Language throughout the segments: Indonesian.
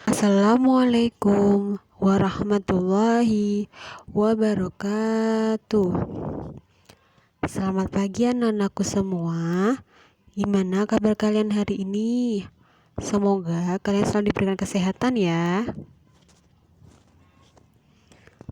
Assalamualaikum warahmatullahi wabarakatuh. Selamat pagi anak-anakku semua. Gimana kabar kalian hari ini? Semoga kalian selalu diberikan kesehatan ya.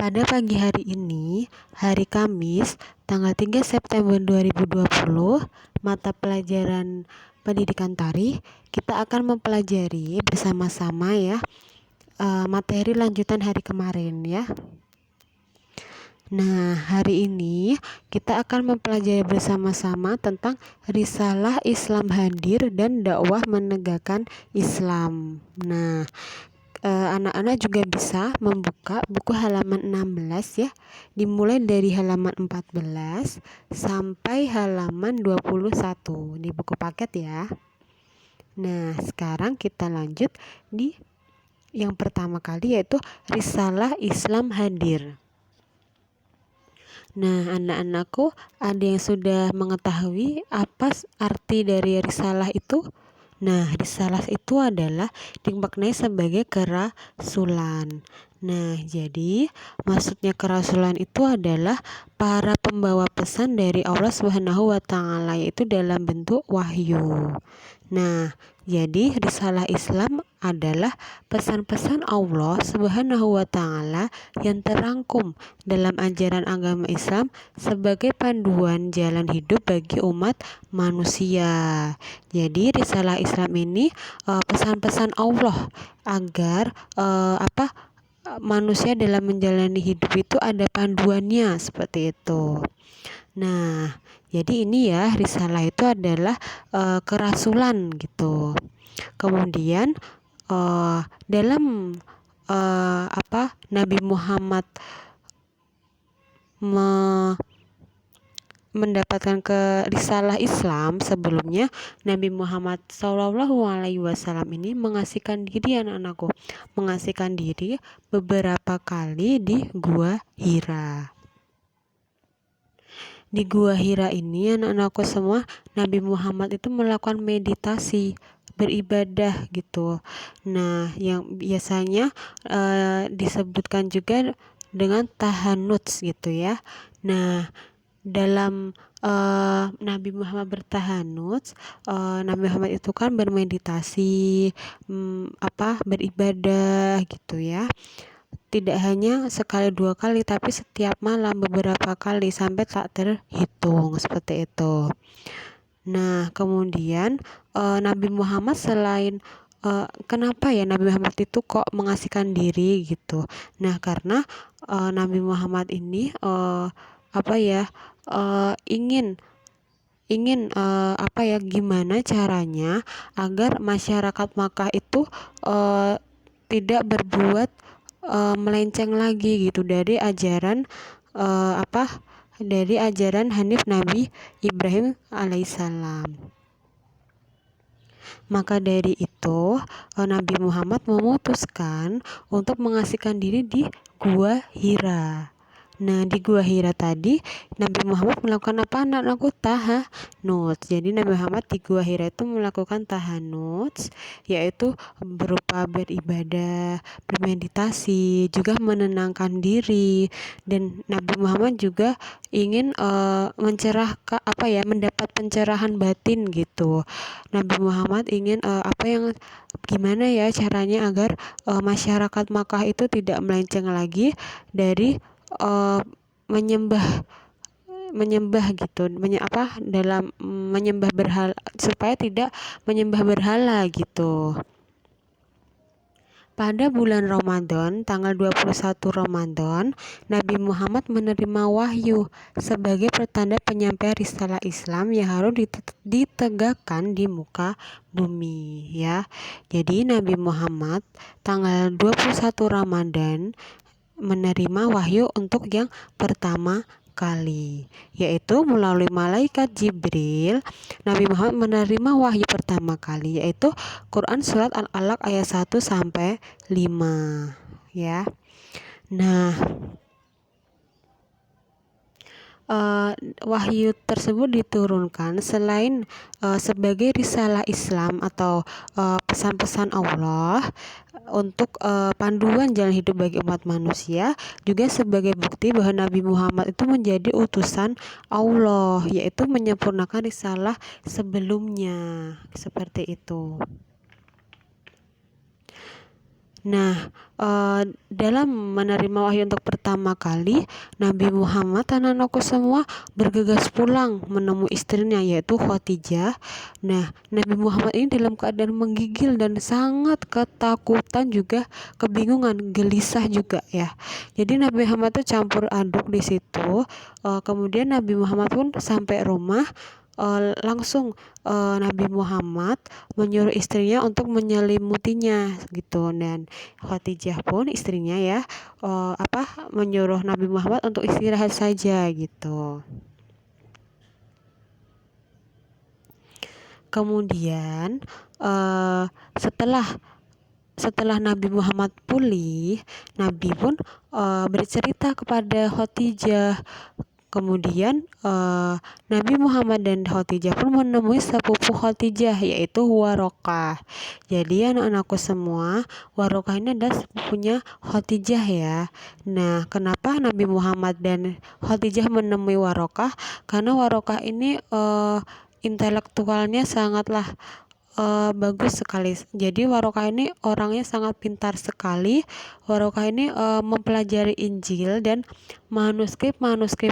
Pada pagi hari ini, hari Kamis, tanggal 3 September 2020, mata pelajaran pendidikan tari, kita akan mempelajari bersama-sama ya materi lanjutan hari kemarin ya. Nah, hari ini kita akan mempelajari bersama-sama tentang risalah Islam hadir dan dakwah menegakkan Islam. Nah, anak-anak juga bisa membuka buku halaman 16 ya, dimulai dari halaman 14 sampai halaman 21 di buku paket ya. Nah, sekarang kita lanjut di yang pertama kali, yaitu risalah Islam hadir. Nah, anak-anakku, ada yang sudah mengetahui apa arti dari risalah itu? Nah, risalah itu adalah dimaknai sebagai kerasulan. Nah, jadi maksudnya kerasulan itu adalah para pembawa pesan dari Allah Subhanahu wa Ta'ala, yaitu dalam bentuk wahyu. Nah, jadi risalah Islam adalah pesan-pesan Allah Subhanahu wa Ta'ala yang terangkum dalam ajaran agama Islam sebagai panduan jalan hidup bagi umat manusia. Jadi risalah Islam ini pesan-pesan Allah agar manusia dalam menjalani hidup itu ada panduannya seperti itu. Nah, jadi ini ya, risalah itu adalah kerasulan gitu. Kemudian dalam Nabi Muhammad mendapatkan ke risalah Islam sebelumnya, Nabi Muhammad SAW ini mengasihkan diri anak-anakku, mengasihkan diri beberapa kali di Gua Hira. Di Gua Hira ini anak-anakku semua, Nabi Muhammad itu melakukan meditasi, beribadah gitu. Nah, yang biasanya disebutkan juga dengan tahanuts gitu ya. Nah, dalam Nabi Muhammad bertahanuts, Nabi Muhammad itu kan bermeditasi, beribadah gitu ya. Tidak hanya sekali dua kali, tapi setiap malam beberapa kali sampai tak terhitung seperti itu. Nah, kemudian Nabi Muhammad selain kenapa ya Nabi Muhammad itu kok mengasihkan diri gitu? Nah, karena Nabi Muhammad ini ingin gimana caranya agar masyarakat Makkah itu tidak berbuat melenceng lagi gitu dari ajaran Hanif Nabi Ibrahim alaihissalam. Maka dari itu Nabi Muhammad memutuskan untuk mengasihkan diri di Gua Hira. Nah, di Gua Hira tadi Nabi Muhammad melakukan apa anak-anakku? Tahanuts. Jadi Nabi Muhammad di Gua Hira itu melakukan tahanuts, yaitu berupa beribadah, bermeditasi, juga menenangkan diri. Dan Nabi Muhammad juga ingin mendapat pencerahan batin gitu. Nabi Muhammad ingin gimana ya caranya agar masyarakat Makkah itu tidak melenceng lagi dari menyembah gitu, menyembah berhala, supaya tidak menyembah berhala gitu. Pada bulan Ramadan, tanggal 21 Ramadan, Nabi Muhammad menerima wahyu sebagai pertanda penyampaian risalah Islam yang harus ditegakkan di muka bumi ya. Jadi Nabi Muhammad tanggal 21 Ramadan menerima wahyu untuk yang pertama kali, yaitu melalui malaikat Jibril. Nabi Muhammad menerima wahyu pertama kali, yaitu Quran surat Al-Alaq ayat 1 sampai 5 ya. Nah, eh, wahyu tersebut diturunkan selain sebagai risalah Islam atau pesan-pesan Allah untuk panduan jalan hidup bagi umat manusia, juga sebagai bukti bahwa Nabi Muhammad itu menjadi utusan Allah, yaitu menyempurnakan risalah sebelumnya, seperti itu. Nah, dalam menerima wahyu untuk pertama kali, Nabi Muhammad dan anakku semua bergegas pulang menemui istrinya, yaitu Khadijah. Nah, Nabi Muhammad ini dalam keadaan menggigil dan sangat ketakutan, juga kebingungan, gelisah juga ya. Jadi Nabi Muhammad itu campur aduk di situ. Kemudian Nabi Muhammad pun sampai rumah, langsung Nabi Muhammad menyuruh istrinya untuk menyelimutinya gitu, dan Khadijah pun istrinya ya menyuruh Nabi Muhammad untuk istirahat saja gitu. Kemudian setelah Nabi Muhammad pulih, Nabi pun bercerita kepada Khadijah. Kemudian Nabi Muhammad dan Khadijah pun menemui sepupu Khadijah, yaitu Warokah. Jadi anak-anakku semua, Warokah ini adalah sepupunya Khadijah ya. Nah, kenapa Nabi Muhammad dan Khadijah menemui Warokah? Karena Warokah ini intelektualnya sangatlah bagus sekali. Jadi Warokah ini orangnya sangat pintar sekali. Warokah ini mempelajari Injil dan manuskrip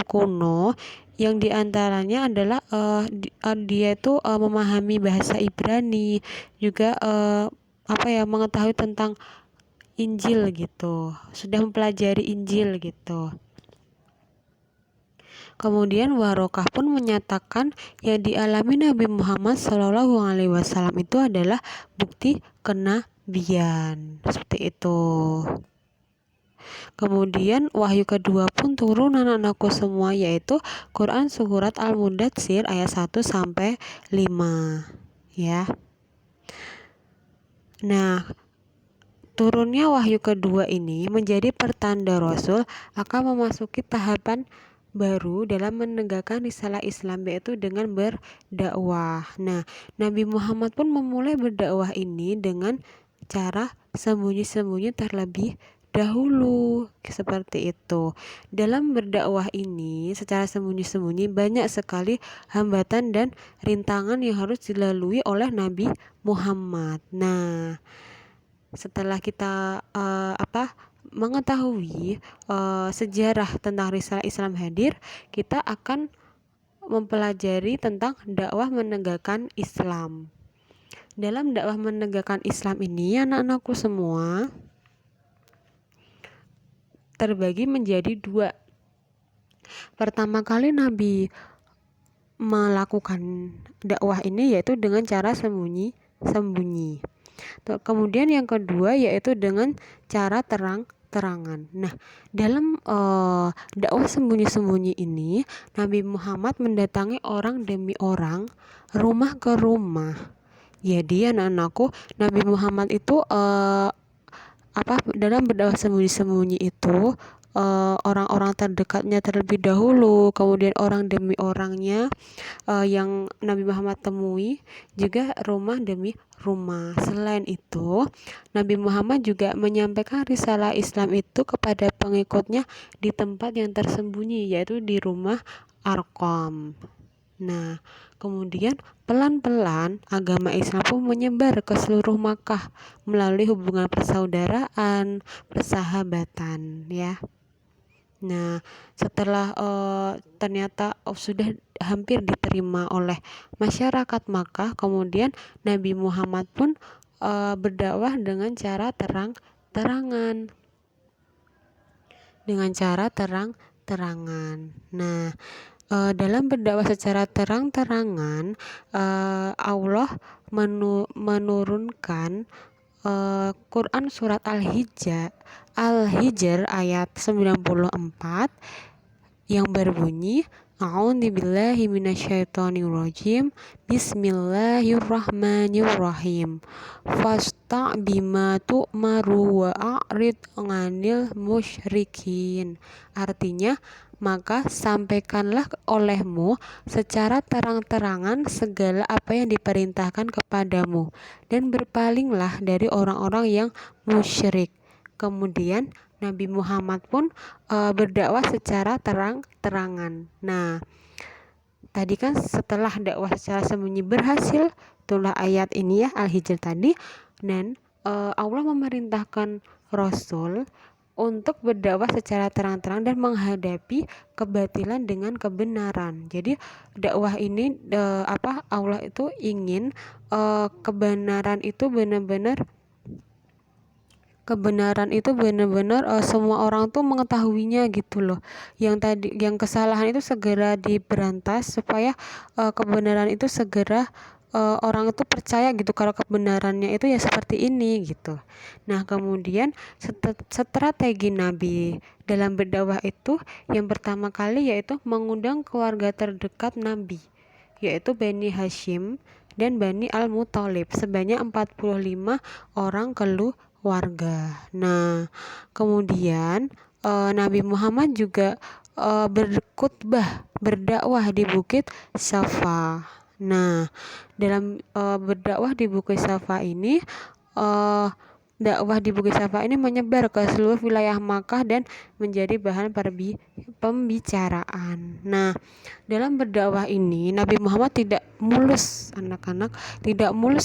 kuno, yang diantaranya adalah dia itu memahami bahasa Ibrani, juga mengetahui tentang Injil gitu. Sudah mempelajari Injil gitu. Kemudian Warokah pun menyatakan yang dialami Nabi Muhammad SAW itu adalah bukti kenabian, seperti itu. Kemudian wahyu kedua pun turun anak-anakku semua, yaitu Quran surat Al-Mudatsir ayat 1 sampai 5 ya. Nah, turunnya wahyu kedua ini menjadi pertanda Rasul akan memasuki tahapan baru dalam menegakkan risalah Islam, yaitu dengan berdakwah. Nah, Nabi Muhammad pun memulai berdakwah ini dengan cara sembunyi-sembunyi terlebih dahulu, seperti itu. Dalam berdakwah ini secara sembunyi-sembunyi banyak sekali hambatan dan rintangan yang harus dilalui oleh Nabi Muhammad. Nah, setelah kita mengetahui sejarah tentang risalah Islam hadir, kita akan mempelajari tentang dakwah menegakkan Islam. Dalam dakwah menegakkan Islam ini, anak-anakku semua, terbagi menjadi dua. Pertama kali Nabi melakukan dakwah ini yaitu dengan cara sembunyi. Kemudian yang kedua yaitu dengan cara terang-terangan. Nah, dalam dakwah sembunyi-sembunyi ini, Nabi Muhammad mendatangi orang demi orang, rumah ke rumah. Jadi anak-anakku, Nabi Muhammad itu dalam berdakwah sembunyi-sembunyi itu orang-orang terdekatnya terlebih dahulu, kemudian orang demi orangnya yang Nabi Muhammad temui, juga rumah demi rumah. Selain itu, Nabi Muhammad juga menyampaikan risalah Islam itu kepada pengikutnya di tempat yang tersembunyi, yaitu di rumah Arqam. Nah, kemudian pelan-pelan agama Islam pun menyebar ke seluruh Makkah melalui hubungan persaudaraan, persahabatan ya. Nah, setelah ternyata sudah hampir diterima oleh masyarakat Makkah, kemudian Nabi Muhammad pun berdakwah dengan cara terang-terangan. Nah, dalam berdakwah secara terang-terangan, Allah menurunkan Quran surat Al-Hijr ayat 94 yang berbunyi, A'udzubillahi minasyaitonirrajim, Bismillahirrahmanirrahim, fasta bima tu'maru wa a'rid 'anil musyrikin. Artinya, maka sampaikanlah olehmu secara terang-terangan segala apa yang diperintahkan kepadamu dan berpalinglah dari orang-orang yang musyrik. Kemudian Nabi Muhammad pun berdakwah secara terang-terangan. Nah, tadi kan setelah dakwah secara sembunyi berhasil, itulah ayat ini ya, Al-Hijr tadi. Dan Allah memerintahkan Rasul untuk berdakwah secara terang-terang dan menghadapi kebatilan dengan kebenaran. Jadi dakwah ini Allah itu ingin kebenaran itu benar-benar semua orang tuh mengetahuinya gitu loh. Yang kesalahan itu segera diberantas supaya kebenaran itu segera orang itu percaya gitu kalau kebenarannya itu ya seperti ini gitu. Nah, kemudian strategi Nabi dalam berdakwah itu yang pertama kali yaitu mengundang keluarga terdekat Nabi, yaitu Bani Hashim dan Bani Al-Muthalib sebanyak 45 orang keluarga. Nah, kemudian Nabi Muhammad juga berdakwah di Bukit Safa. Nah, dalam berdakwah di Bukit Safa ini menyebar ke seluruh wilayah Makkah dan menjadi bahan pembicaraan. Nah, dalam berdakwah ini Nabi Muhammad tidak mulus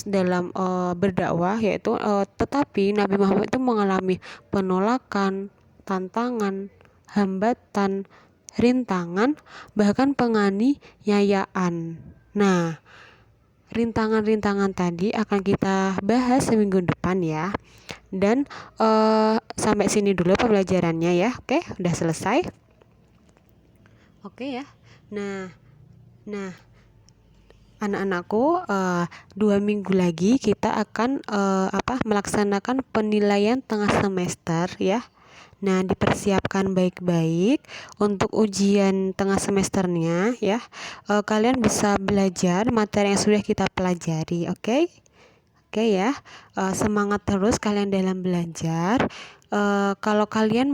dalam berdakwah, yaitu tetapi Nabi Muhammad itu mengalami penolakan, tantangan, hambatan, rintangan, bahkan penganiayaan. Nah, rintangan-rintangan tadi akan kita bahas seminggu depan ya. Dan sampai sini dulu pembelajarannya ya. Oke, udah selesai. Oke ya. Nah, anak-anakku, 2 minggu lagi kita akan melaksanakan penilaian tengah semester ya. Nah, dipersiapkan baik-baik untuk ujian tengah semesternya ya. Kalian bisa belajar materi yang sudah kita pelajari, oke? Oke ya. Semangat terus kalian dalam belajar. Kalau kalian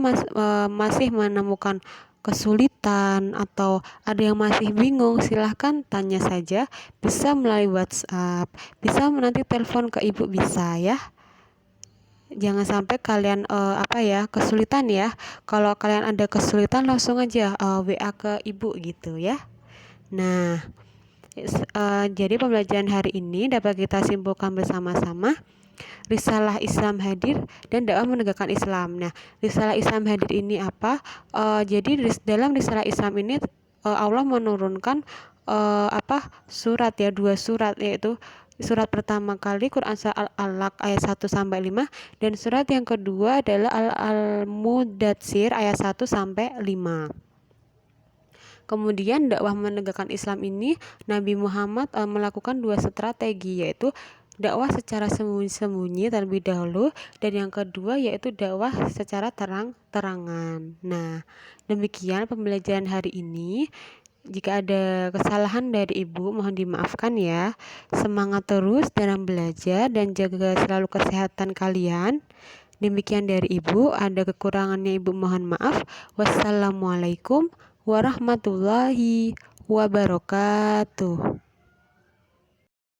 masih menemukan kesulitan atau ada yang masih bingung, silahkan tanya saja, bisa melalui WhatsApp, bisa nanti telepon ke ibu, bisa ya. Jangan sampai kalian kesulitan ya. Kalau kalian ada kesulitan langsung aja WA ke ibu gitu ya. Nah, jadi pembelajaran hari ini dapat kita simpulkan bersama-sama. Risalah Islam hadir dan dakwah menegakkan Islam. Nah, Risalah Islam hadir ini apa? Jadi dalam Risalah Islam ini Allah menurunkan surat ya, 2 surat, yaitu surat pertama kali Quran Surah Al-Alaq ayat 1-5 dan surat yang kedua adalah Al-Mudatsir ayat 1-5. Kemudian dakwah menegakkan Islam ini Nabi Muhammad melakukan 2 strategi, yaitu dakwah secara sembunyi-sembunyi terlebih dahulu, dan yang kedua yaitu dakwah secara terang-terangan. Nah, demikian pembelajaran hari ini. Jika ada kesalahan dari Ibu, mohon dimaafkan ya. Semangat terus dalam belajar dan jaga selalu kesehatan kalian. Demikian dari Ibu, ada kekurangannya Ibu mohon maaf. Wassalamualaikum warahmatullahi wabarakatuh.